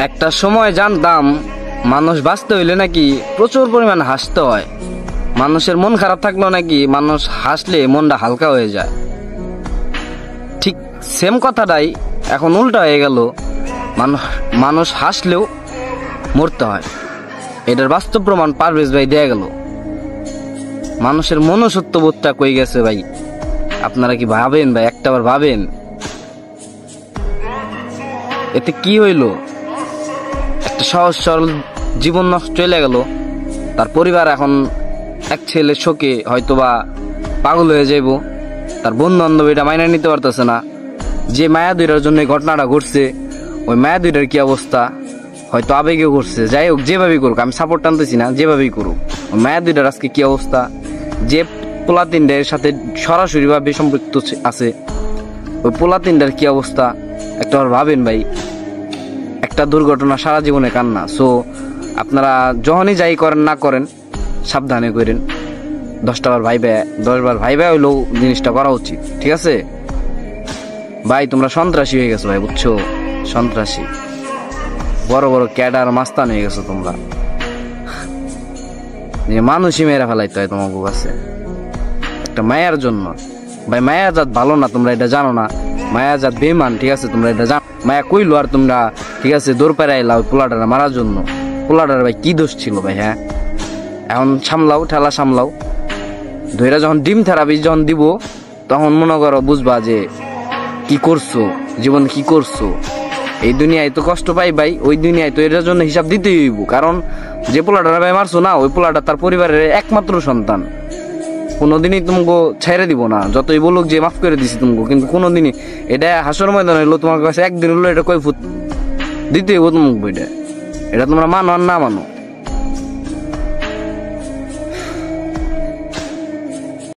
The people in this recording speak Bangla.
একটা সময় জানতাম মানুষ বাঁচতে হইলে নাকি প্রচুর পরিমাণ হাসতে হয়। মানুষের মন খারাপ থাকলেও নাকি মানুষ হাসলে মনটা হালকা হয়ে যায়। ঠিক সেম কথাটাই এখন উল্টা হয়ে গেল, মানুষ হাসলেও মরতে হয়। এটার বাস্তব প্রমাণ পারভেজ ভাই দেয়া গেল। মানুষের মনুষ্যত্ববোধটা কই গেছে ভাই? আপনারা কি ভাবেন ভাই? একটাবার ভাবেন, এতে কি হইল? একটা সহজ সরল জীবন নষ্ট চলে গেল। তার পরিবার এখন এক ছেলের শোকে হয়তোবা পাগল হয়ে যাইব। তার বন্ধু বান্ধব এটা মাইনে নিতে পারতেছে না। যে মায়া দুইটার জন্য ঘটনাটা ঘটছে, ওই মায়া দুইটার কি অবস্থা? হয়তো আবেগে করছে। যাই হোক, যেভাবেই করুক, আমি সাপোর্ট টানতেছি না, যেভাবেই করুক, ওই মায়া দুইটার আজকে কি অবস্থা? যে পোলা তিনটার সাথে সরাসরি ভাবে সম্পৃক্ত আছে, ওই পোলা তিনটার কি অবস্থা একটাবার ভাবেন ভাই। একটা দুর্ঘটনা সারা জীবনে কান্না। সো আপনারা যখনই যাই করেন না করেন, সাবধানে করেন। 10বার ভাইবে, 10বার ভাইবে হইলেও জিনিসটা করা উচিত, ঠিক আছে ভাই? তোমরা সন্ত্রাসী হয়ে গেছো ভাই, বুঝছো? সন্ত্রাসী, বড় বড় ক্যাডার মাস্তান হয়ে গেছো তোমরা। যে মানুষই মেয়েরা ফেলাইতে হয় তোমার কাছে একটা মায়ার জন্য। ভাই মায়া জাত ভালো না, তোমরা এটা জানো না? মায়া জাত বেমান, ঠিক আছে? তোমরা এটা জানো? মায়া কইলো আর তোমরা, ঠিক আছে, দৌড় পেরে আইলা ওই পোলাটার মারার জন্য। পোলাটার ভাই কি দোষ ছিল ভাই? হ্যাঁ, এখন সামলাও, ঠেলা সামলাও। ধৈরা যখন ডিম থেরাপি যখন দিব, তখন মনে করো বুঝবা যে কি করছো, জীবন কি করছো। এই দুনিয়ায় তো কষ্ট পাই ভাই, ওই দুনিয়ায় তো এটার জন্য হিসাব দিতেই হইব। কারণ যে পোলাটার ভাই মারছো না, ওই পোলাটা তার পরিবারের একমাত্র সন্তান। কোনোদিনই তোমাকে ছেড়ে দিব না, যতই বলুক যে মাফ করে দিছি তোমাকে, কিন্তু কোনোদিনই এটা হাসর ময়দান হইলো তোমার কাছে একদিন হলো এটা কই ফুট দিতে হইব তোমাকে। এটা তোমরা মানো আর না মানো।